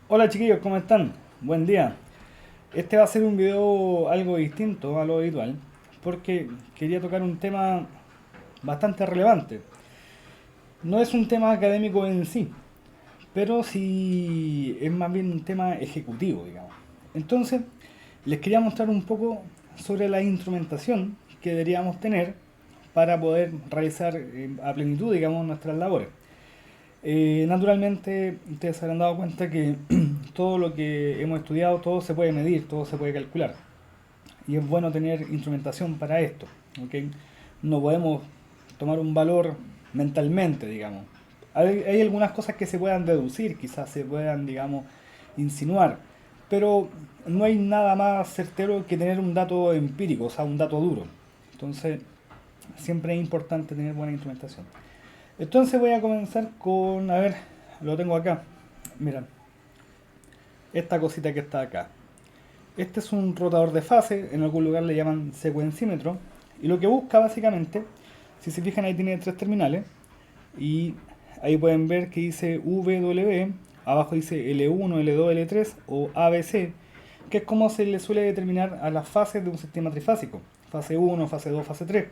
Hola chiquillos, ¿cómo están? Buen día. Este va a ser un video algo distinto a lo habitual porque quería tocar un tema bastante relevante. No es un tema académico en sí, pero sí es más bien un tema ejecutivo, digamos. Entonces, les quería mostrar un poco sobre la instrumentación que deberíamos tener para poder realizar a plenitud, digamos, nuestras labores. Naturalmente, ustedes se habrán dado cuenta que todo lo que hemos estudiado, todo se puede medir, todo se puede calcular. Y es bueno tener instrumentación para esto. ¿Ok? No podemos tomar un valor mentalmente, digamos. Hay algunas cosas que se puedan deducir, quizás se puedan, digamos, insinuar, pero no hay nada más certero que tener un dato empírico, o sea, un dato duro. Entonces, siempre es importante tener buena instrumentación. Entonces voy a comenzar con, a ver, lo tengo acá. Mira, esta cosita que está acá. Este es un rotador de fase, en algún lugar le llaman secuencímetro, y lo que busca básicamente, si se fijan ahí tiene tres terminales, y ahí pueden ver que dice W, abajo dice L1, L2, L3 o ABC, que es como se le suele determinar a las fases de un sistema trifásico, fase 1, fase 2, fase 3.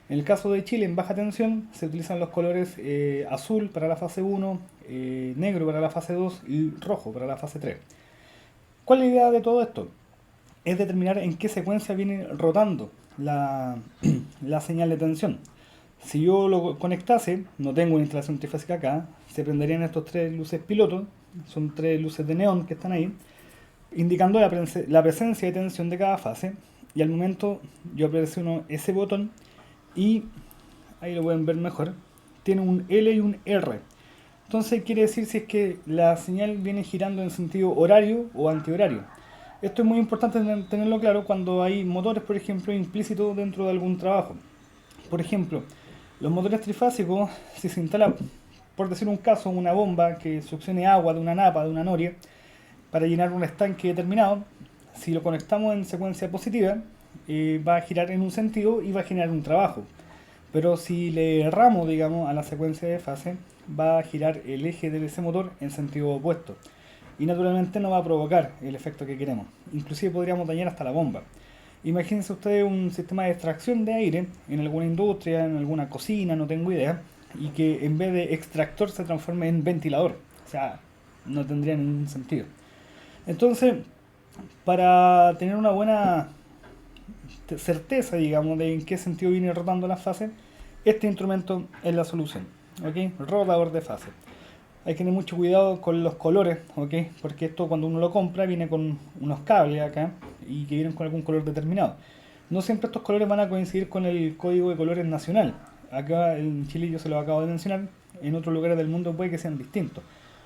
En el caso de Chile en baja tensión se utilizan los colores azul para la fase 1, negro para la fase 2 y rojo para la fase 3. ¿Cuál es la idea de todo esto? Es determinar en qué secuencia viene rotando la señal de tensión. Si yo lo conectase, no tengo una instalación trifásica acá, se prenderían estos tres luces pilotos, son tres luces de neón que están ahí, indicando la presencia de tensión de cada fase. Y al momento yo presiono ese botón y ahí lo pueden ver mejor, tiene un L y un R. Entonces quiere decir si es que la señal viene girando en sentido horario o antihorario. Esto es muy importante tenerlo claro cuando hay motores, por ejemplo, implícitos dentro de algún trabajo. Por ejemplo, los motores trifásicos, si se instala, por decir un caso, una bomba que succione agua de una napa, de una noria, para llenar un estanque determinado, si lo conectamos en secuencia positiva, va a girar en un sentido y va a generar un trabajo. Pero si le erramos, digamos, a la secuencia de fase, va a girar el eje de ese motor en sentido opuesto. Y naturalmente no va a provocar el efecto que queremos. Inclusive podríamos dañar hasta la bomba. Imagínense ustedes un sistema de extracción de aire en alguna industria, en alguna cocina, no tengo idea, y que en vez de extractor se transforme en ventilador. O sea, no tendría ningún sentido. Entonces, para tener una buena certeza, digamos, de en qué sentido viene rotando la fase, este instrumento es la solución. ¿Ok? Rotador de fase. Hay que tener mucho cuidado con los colores, ¿ok? Porque esto cuando uno lo compra viene con unos cables acá y que vienen con algún color determinado. No siempre estos colores van a coincidir con el código de colores nacional. Acá en Chile yo se lo acabo de mencionar, en otros lugares del mundo puede que sean distintos.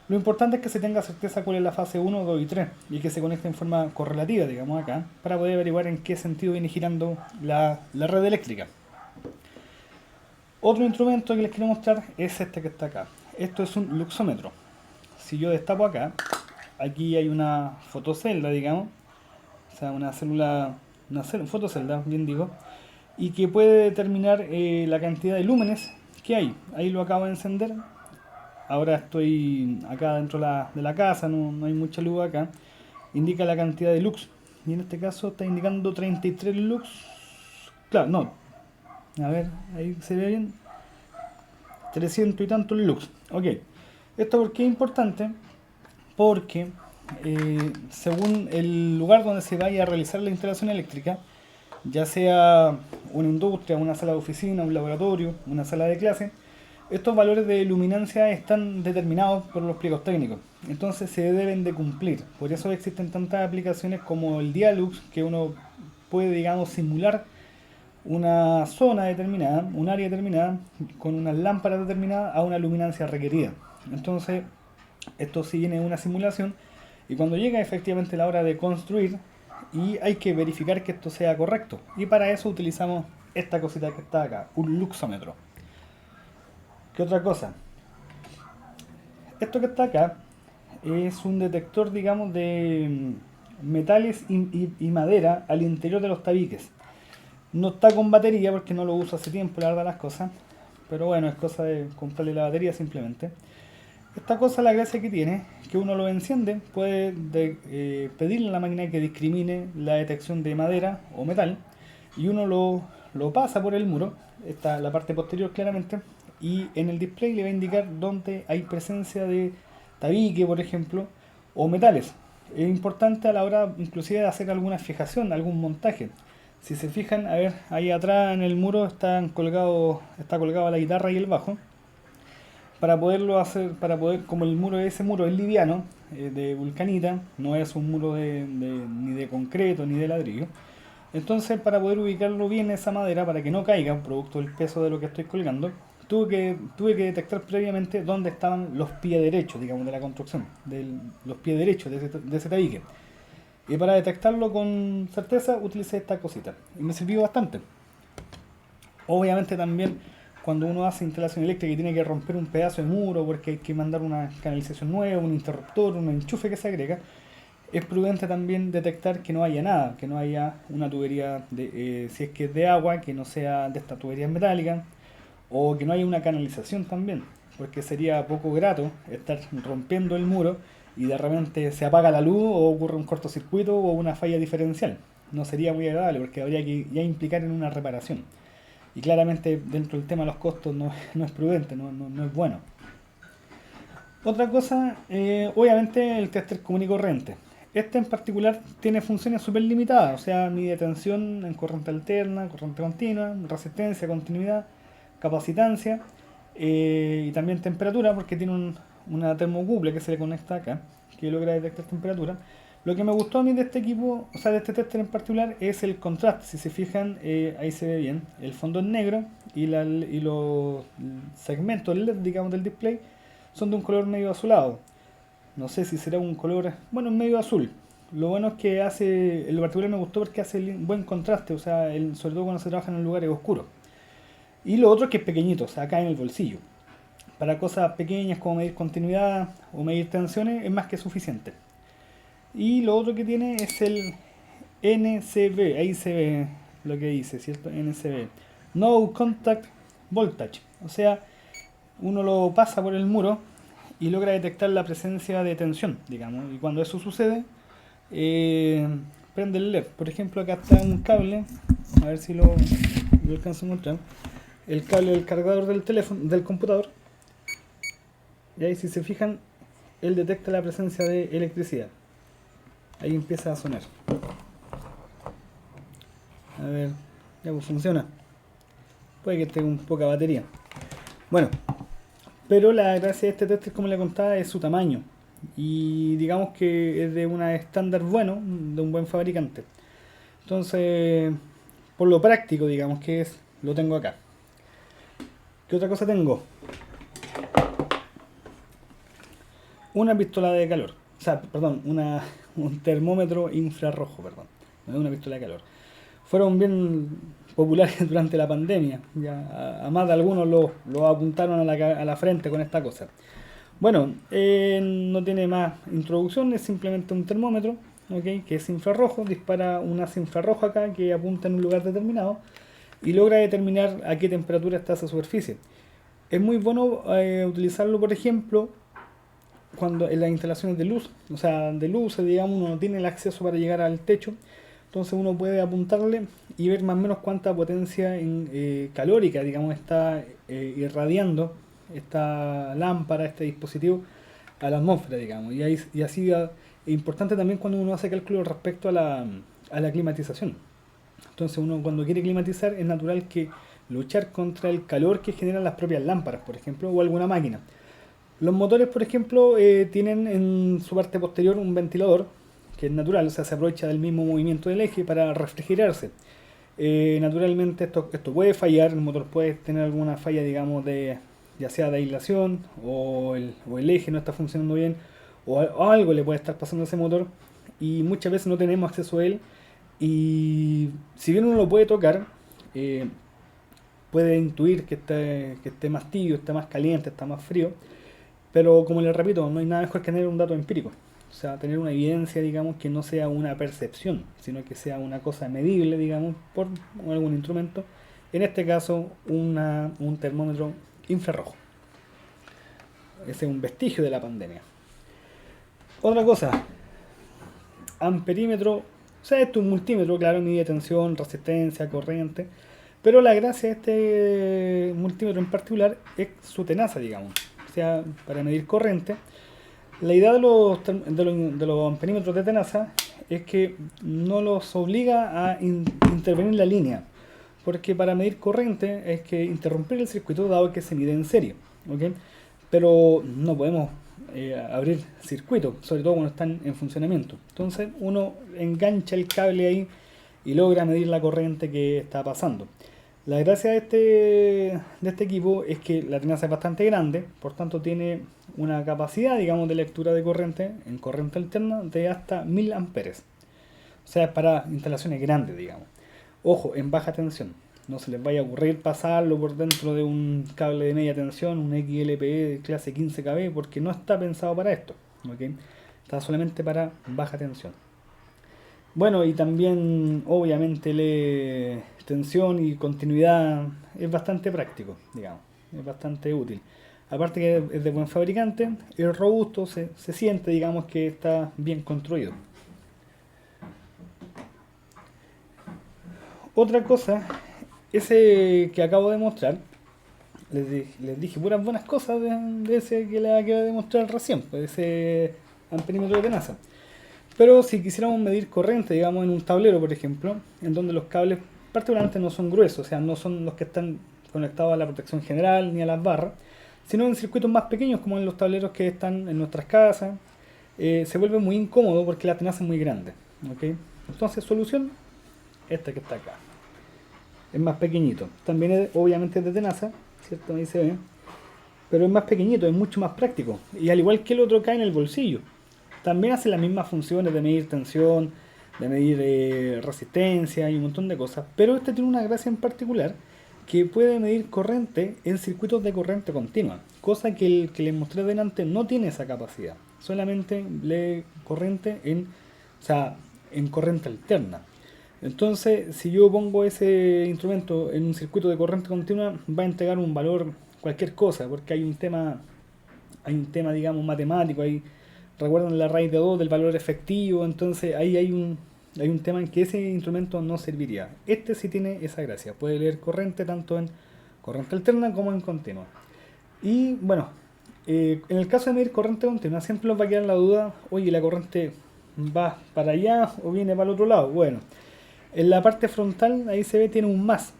Lo importante es que se tenga certeza cuál es la fase 1, 2 y 3 y que se conecte en forma correlativa, digamos acá, para poder averiguar en qué sentido viene girando la red eléctrica. Otro instrumento que les quiero mostrar es este que está acá. Esto es un luxómetro. Si yo destapo acá, aquí hay una fotocelda, digamos, o sea, una célula, fotocelda, bien digo, y que puede determinar la cantidad de lúmenes que hay. Ahí lo acabo de encender. Ahora estoy acá dentro de la casa, no hay mucha luz acá. Indica la cantidad de lux. Y en este caso está indicando 33 lux. Claro, no. A ver, ahí se ve bien. 300 y tantos lux. Ok. ¿Esto por qué es importante? Porque según el lugar donde se vaya a realizar la instalación eléctrica, ya sea una industria, una sala de oficina, un laboratorio, una sala de clase, estos valores de luminancia están determinados por los pliegos técnicos, entonces se deben de cumplir. Por eso existen tantas aplicaciones como el Dialux, que uno puede, digamos, simular una zona determinada, un área determinada, con unas lámparas determinadas a una luminancia requerida. Entonces, esto sí viene una simulación y cuando llega efectivamente la hora de construir y hay que verificar que esto sea correcto. Y para eso utilizamos esta cosita que está acá, un luxómetro. ¿Qué otra cosa? Esto que está acá es un detector, digamos, de metales y madera al interior de los tabiques. No está con batería porque no lo uso hace tiempo, la verdad, las cosas. Pero bueno, es cosa de comprarle la batería simplemente. Esta cosa, la gracia que tiene, que uno lo enciende, puede pedirle a la máquina que discrimine la detección de madera o metal, y uno lo pasa por el muro, está la parte posterior claramente, y en el display le va a indicar dónde hay presencia de tabique, por ejemplo, o metales. Es importante a la hora inclusive de hacer alguna fijación, algún montaje. Si se fijan, a ver, ahí atrás en el muro está colgado la guitarra y el bajo. Para poderlo hacer, como el muro, ese muro es liviano, de vulcanita, no es un muro ni de concreto ni de ladrillo. Entonces, para poder ubicarlo bien esa madera, para que no caiga, producto del peso de lo que estoy colgando, tuve que detectar previamente dónde estaban los pies derechos, digamos, de la construcción, los pies derechos de ese tabique. Y para detectarlo con certeza utilicé esta cosita. Y me sirvió bastante. Obviamente también cuando uno hace instalación eléctrica y tiene que romper un pedazo de muro porque hay que mandar una canalización nueva, un interruptor, un enchufe que se agrega, es prudente también detectar que no haya nada, que no haya una tubería, si es que es de agua, que no sea de estas tuberías metálicas, o que no haya una canalización también, porque sería poco grato estar rompiendo el muro y de repente se apaga la luz o ocurre un cortocircuito o una falla diferencial. No sería muy agradable porque habría que ya implicar en una reparación. Y claramente dentro del tema de los costos no es prudente, no es bueno. Otra cosa, obviamente el tester común y corriente. Este en particular tiene funciones súper limitadas, o sea, mide tensión en corriente alterna, corriente continua, resistencia, continuidad, capacitancia y también temperatura, porque tiene una termocuple que se le conecta acá, que logra detectar temperatura. Lo que me gustó a mí de este equipo, o sea, de este tester en particular, es el contraste. Si se fijan, ahí se ve bien. El fondo es negro y los segmentos LED, digamos, del display son de un color medio azulado. No sé si será un color, bueno, medio azul. Lo bueno es que hace, en lo particular me gustó porque hace buen contraste, o sea, sobre todo cuando se trabaja en lugares oscuros. Y lo otro es que es pequeñito, o sea, acá en el bolsillo. Para cosas pequeñas como medir continuidad o medir tensiones es más que suficiente. Y lo otro que tiene es el NCV, ahí se ve lo que dice, ¿cierto? NCV. No Contact Voltage. O sea, uno lo pasa por el muro y logra detectar la presencia de tensión, digamos. Y cuando eso sucede, eh, prende el LED. Por ejemplo, acá está un cable, a ver si lo alcanzo a encontrar. El cable del cargador del teléfono, del computador. Y ahí si se fijan, él detecta la presencia de electricidad. Ahí empieza a sonar. A ver, ya pues funciona. Puede que tenga un poca batería. Bueno, pero la gracia de este tester, como le contaba, es su tamaño. Y digamos que es de una estándar bueno, de un buen fabricante. Entonces, por lo práctico, digamos que es, lo tengo acá. ¿Qué otra cosa tengo? Una pistola de calor. O sea, perdón, un termómetro infrarrojo, perdón. No es una pistola de calor. Fueron bien populares durante la pandemia. Ya, a más de algunos lo apuntaron a la frente con esta cosa. Bueno, no tiene más introducción, es simplemente un termómetro, ¿ok? Que es infrarrojo, dispara un haz infrarrojo acá que apunta en un lugar determinado y logra determinar a qué temperatura está esa superficie. Es muy bueno utilizarlo, por ejemplo, cuando en las instalaciones de luz, o sea, de luces, digamos, uno no tiene el acceso para llegar al techo, entonces uno puede apuntarle y ver más o menos cuánta potencia calórica, digamos, está irradiando esta lámpara, este dispositivo a la atmósfera, digamos. Y así es importante también cuando uno hace cálculos respecto a la climatización. Entonces uno cuando quiere climatizar es natural que luchar contra el calor que generan las propias lámparas, por ejemplo, o alguna máquina. Los motores, por ejemplo, tienen en su parte posterior un ventilador, que es natural, o sea, se aprovecha del mismo movimiento del eje para refrigerarse. Naturalmente esto puede fallar, el motor puede tener alguna falla, digamos, ya sea de aislación o el eje no está funcionando bien o algo le puede estar pasando a ese motor y muchas veces no tenemos acceso a él y si bien uno lo puede tocar, eh, puede intuir que esté más tibio, está más caliente, está más frío, pero como les repito, no hay nada mejor que tener un dato empírico. O sea, tener una evidencia, digamos, que no sea una percepción, sino que sea una cosa medible, digamos, por algún instrumento. En este caso, un termómetro infrarrojo. ese es un vestigio de la pandemia. Otra cosa, amperímetro, o sea, esto es un multímetro, claro, mide tensión, resistencia, corriente, pero la gracia de este multímetro en particular es su tenaza, digamos, o sea, para medir corriente. La idea de los amperímetros de tenaza es que no los obliga a intervenir en la línea, porque para medir corriente es que interrumpir el circuito dado que se mide en serie, ¿ok? Pero no podemos abrir circuitos, sobre todo cuando están en funcionamiento. Entonces uno engancha el cable ahí y logra medir la corriente que está pasando. La gracia de este equipo es que la tenaza es bastante grande, por tanto tiene una capacidad, digamos, de lectura de corriente en corriente alterna de hasta 1000 amperes. O sea, para instalaciones grandes, digamos. Ojo, en baja tensión. No se les vaya a ocurrir pasarlo por dentro de un cable de media tensión, un XLPE de clase 15 kV, porque no está pensado para esto, ¿ok? Está solamente para baja tensión. Bueno, y también obviamente lee tensión y continuidad, es bastante práctico, digamos, es bastante útil. Aparte que es de buen fabricante, es robusto, se siente, digamos, que está bien construido. Otra cosa, ese que acabo de mostrar, les dije puras buenas cosas de ese que les acabo de mostrar recién, pues ese amperímetro de tenaza. Pero si quisiéramos medir corriente, digamos en un tablero, por ejemplo, en donde los cables particularmente no son gruesos, o sea, no son los que están conectados a la protección general ni a las barras, sino en circuitos más pequeños como en los tableros que están en nuestras casas, se vuelve muy incómodo porque la tenaza es muy grande, ¿ok? Entonces, solución, esta que está acá. Es más pequeñito. También es, obviamente es de tenaza, ¿cierto? Ahí se ve. Pero es más pequeñito, es mucho más práctico. Y al igual que el otro cae en el bolsillo. También hace las mismas funciones de medir tensión, de medir resistencia y un montón de cosas. Pero este tiene una gracia en particular que puede medir corriente en circuitos de corriente continua. Cosa que el que les mostré delante no tiene esa capacidad. Solamente lee corriente en corriente alterna. Entonces, si yo pongo ese instrumento en un circuito de corriente continua, va a entregar un valor cualquier cosa, porque hay un tema, digamos, matemático, recuerdan la raíz de 2 del valor efectivo, entonces ahí hay un tema en que ese instrumento no serviría. Este sí tiene esa gracia, puede leer corriente tanto en corriente alterna como en continua. Y bueno, en el caso de medir corriente continua, siempre nos va a quedar la duda, oye, ¿la corriente va para allá o viene para el otro lado? Bueno, en la parte frontal, ahí se ve, tiene un más.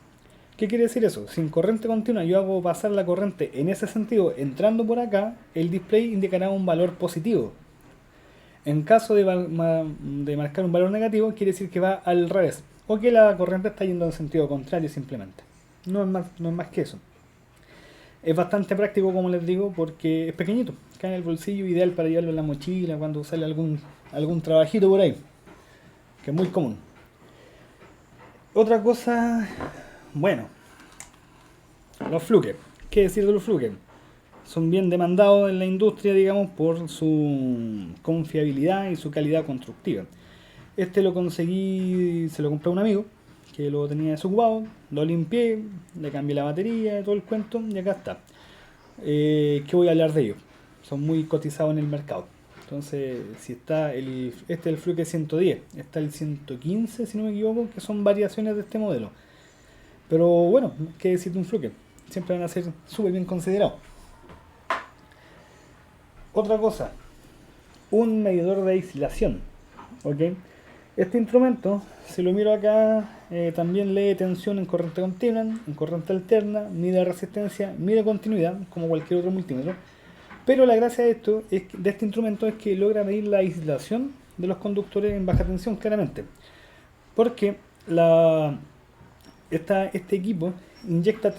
¿Qué quiere decir eso? Si en corriente continua yo hago pasar la corriente en ese sentido, entrando por acá, el display indicará un valor positivo. En caso de marcar un valor negativo, quiere decir que va al revés, o que la corriente está yendo en sentido contrario simplemente. No es más que eso. Es bastante práctico, como les digo, porque es pequeñito, cae en el bolsillo, ideal para llevarlo en la mochila cuando sale algún trabajito por ahí, que es muy común. Otra cosa, bueno, los fluke. ¿Qué decir de los fluke? Son bien demandados en la industria, digamos, por su confiabilidad y su calidad constructiva. Este lo conseguí, se lo compré a un amigo que lo tenía desocupado, lo limpié, le cambié la batería, todo el cuento, y acá está. ¿Qué voy a hablar de ellos? Son muy cotizados en el mercado. Entonces, si está este es el Fluke 110, está el 115, si no me equivoco, que son variaciones de este modelo. Pero bueno, ¿qué decir de un Fluke? Siempre van a ser súper bien considerados. Otra cosa, un medidor de aislación, ¿ok? Este instrumento, si lo miro acá, también lee tensión en corriente continua, en corriente alterna, mide resistencia, mide continuidad, como cualquier otro multímetro. Pero la gracia de este instrumento es que logra medir la aislación de los conductores en baja tensión, claramente. Porque este equipo inyecta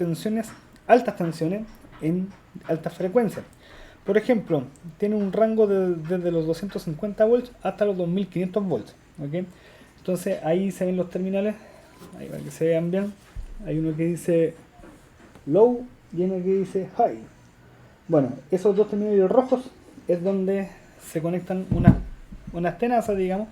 altas tensiones en altas frecuencias. Por ejemplo, tiene un rango desde los 250 volts hasta los 2500 volts. ¿Okay? Entonces ahí se ven los terminales, ahí para que se vean bien. Hay uno que dice low y uno que dice high. Bueno, esos dos terminales rojos es donde se conectan unas tenazas, digamos.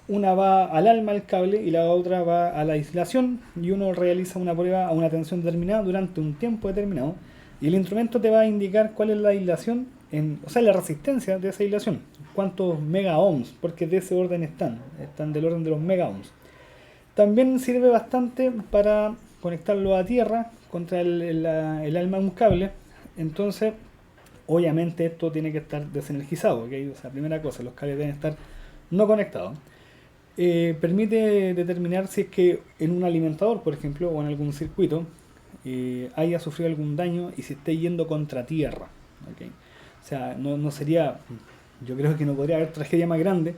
Una va al alma del cable y la otra va a la aislación, y uno realiza una prueba a una tensión determinada durante un tiempo determinado, y el instrumento te va a indicar cuál es la aislación o sea, la resistencia de esa aislación, cuántos mega ohms, porque de ese orden están del orden de los mega ohms. También sirve bastante para conectarlo a tierra contra el alma de un cable. Entonces, obviamente esto tiene que estar desenergizado, ¿ok? O sea, primera cosa, los cables deben estar no conectados. Permite determinar si es que en un alimentador, por ejemplo, o en algún circuito, haya sufrido algún daño y si esté yendo contra tierra, ¿ok? O sea, no sería, yo creo que no podría haber tragedia más grande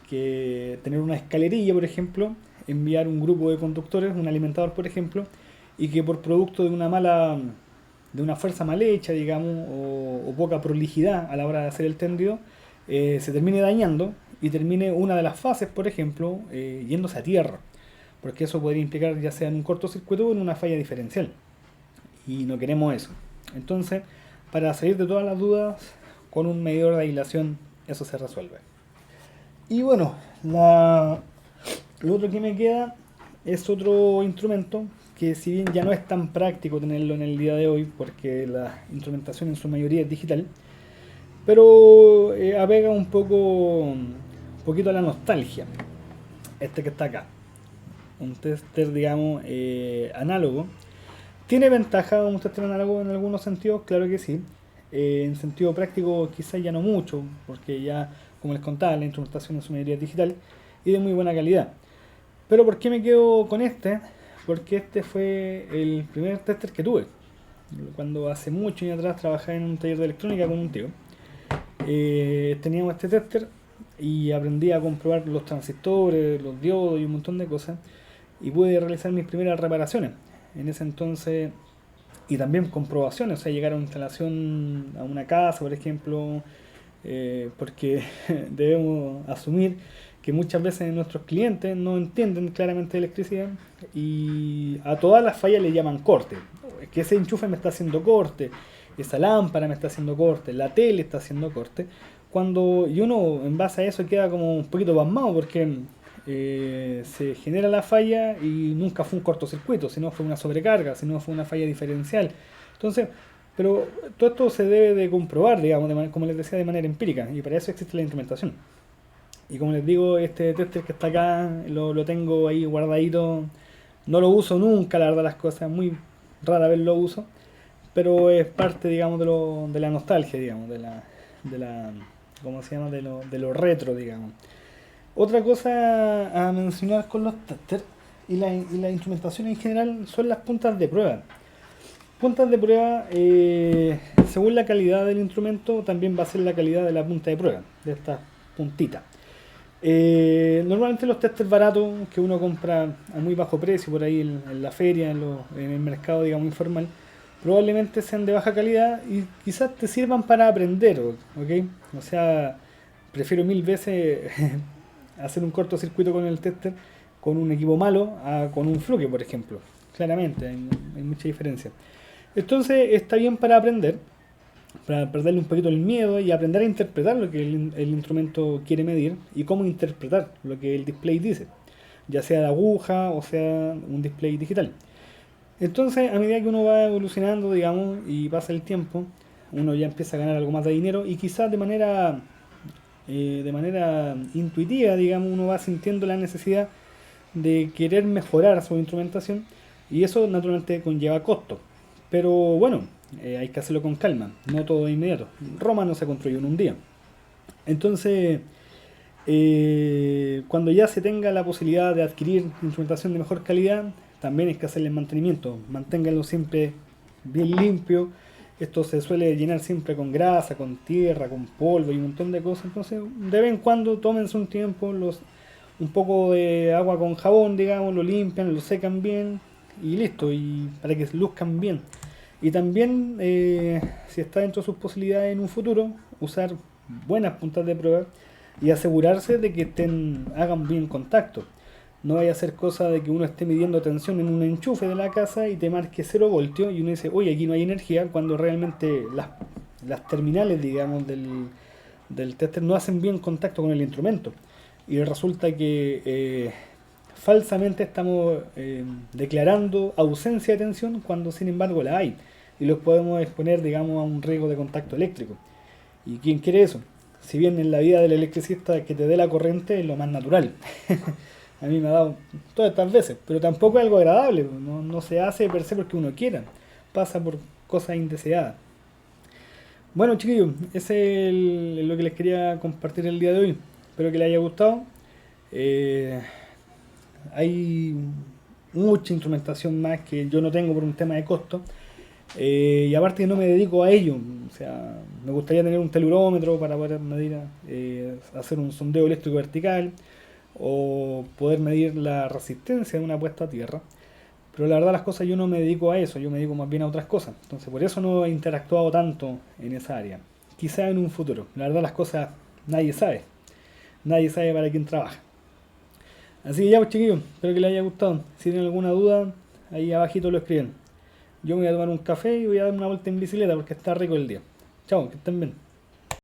que tener una escalerilla, por ejemplo, enviar un grupo de conductores, un alimentador, por ejemplo, y que por producto de una fuerza mal hecha, digamos, o poca prolijidad a la hora de hacer el tendido, se termine dañando y termine una de las fases, por ejemplo, yéndose a tierra, porque eso podría implicar ya sea en un cortocircuito o en una falla diferencial, y no queremos eso. Entonces, para salir de todas las dudas, con un medidor de aislación eso se resuelve. Y bueno, lo otro que me queda es otro instrumento que, si bien ya no es tan práctico tenerlo en el día de hoy porque la instrumentación en su mayoría es digital, pero apega un poquito a la nostalgia. Este que está acá, un tester, digamos, análogo. ¿Tiene ventaja un tester análogo en algunos sentidos? Claro que sí. En sentido práctico quizás ya no mucho, porque ya, como les contaba, la instrumentación en su mayoría es digital y de muy buena calidad. Pero ¿por qué me quedo con este? Porque este fue el primer tester que tuve. Cuando hace muchos años atrás trabajaba en un taller de electrónica con un tío. Teníamos este tester y aprendí a comprobar los transistores, los diodos y un montón de cosas. Y pude realizar mis primeras reparaciones. En ese entonces, y también comprobaciones, o sea, llegar a una instalación a una casa, por ejemplo, porque debemos asumir que muchas veces nuestros clientes no entienden claramente de electricidad y a todas las fallas le llaman corte. Es que ese enchufe me está haciendo corte, esa lámpara me está haciendo corte, la tele está haciendo corte. Y uno en base a eso queda como un poquito pasmado porque se genera la falla y nunca fue un cortocircuito, sino fue una sobrecarga, sino fue una falla diferencial. Entonces, pero todo esto se debe de comprobar, digamos, como les decía, de manera empírica, y para eso existe la instrumentación. Y como les digo, este tester que está acá lo tengo ahí guardadito. No lo uso nunca, la verdad, las cosas, muy rara vez lo uso, pero es parte, digamos, de la nostalgia, digamos, de la ¿cómo se llama? De lo retro, digamos. Otra cosa a mencionar con los testers y la instrumentación en general son las puntas de prueba. Puntas de prueba, según la calidad del instrumento, también va a ser la calidad de la punta de prueba, de estas puntitas. Normalmente los testers baratos que uno compra a muy bajo precio por ahí en la feria, en el mercado, digamos, informal, probablemente sean de baja calidad y quizás te sirvan para aprender, ¿ok? O sea, prefiero mil veces hacer un cortocircuito con el tester con un equipo malo a con un fluke, por ejemplo. Claramente, hay mucha diferencia. Entonces está bien para aprender, para perderle un poquito el miedo y aprender a interpretar lo que el instrumento quiere medir y cómo interpretar lo que el display dice, ya sea de aguja o sea un display digital. Entonces, a medida que uno va evolucionando, digamos, y pasa el tiempo, uno ya empieza a ganar algo más de dinero y quizás de manera intuitiva, digamos, uno va sintiendo la necesidad de querer mejorar su instrumentación y eso naturalmente conlleva costos. Pero bueno, hay que hacerlo con calma, no todo de inmediato. Roma no se construyó en un día. Entonces, cuando ya se tenga la posibilidad de adquirir instrumentación de mejor calidad, también hay que hacerle mantenimiento. Manténganlo siempre bien limpio. Esto se suele llenar siempre con grasa, con tierra, con polvo y un montón de cosas. Entonces, de vez en cuando tómense un tiempo, un poco de agua con jabón, digamos, lo limpian, lo secan bien y listo, y para que luzcan bien. Y también, si está dentro de sus posibilidades en un futuro, usar buenas puntas de prueba y asegurarse de que hagan bien contacto. No vaya a ser cosa de que uno esté midiendo tensión en un enchufe de la casa y te marque 0 voltios y uno dice, oye, aquí no hay energía, cuando realmente las terminales, digamos, del tester no hacen bien contacto con el instrumento. Y resulta que falsamente estamos declarando ausencia de tensión cuando sin embargo la hay. Y los podemos exponer, digamos, a un riesgo de contacto eléctrico. ¿Y quién quiere eso? Si bien en la vida del electricista que te dé la corriente es lo más natural. A mí me ha dado todas estas veces, pero tampoco es algo agradable, no se hace per se porque uno quiera, pasa por cosas indeseadas. Bueno, chiquillos, ese es lo que les quería compartir el día de hoy. Espero que les haya gustado. Eh, Hay mucha instrumentación más que yo no tengo por un tema de costo. Y aparte que no me dedico a ello, o sea, me gustaría tener un telurómetro para poder medir, hacer un sondeo eléctrico vertical o poder medir la resistencia de una puesta a tierra. Pero la verdad las cosas yo no me dedico a eso, yo me dedico más bien a otras cosas. Entonces por eso no he interactuado tanto en esa área. Quizá en un futuro. La verdad las cosas nadie sabe. Nadie sabe para quién trabaja. Así que ya pues chiquillos, espero que les haya gustado. Si tienen alguna duda, ahí abajito lo escriben. Yo me voy a tomar un café y voy a dar una vuelta en bicicleta porque está rico el día. Chao, que estén bien.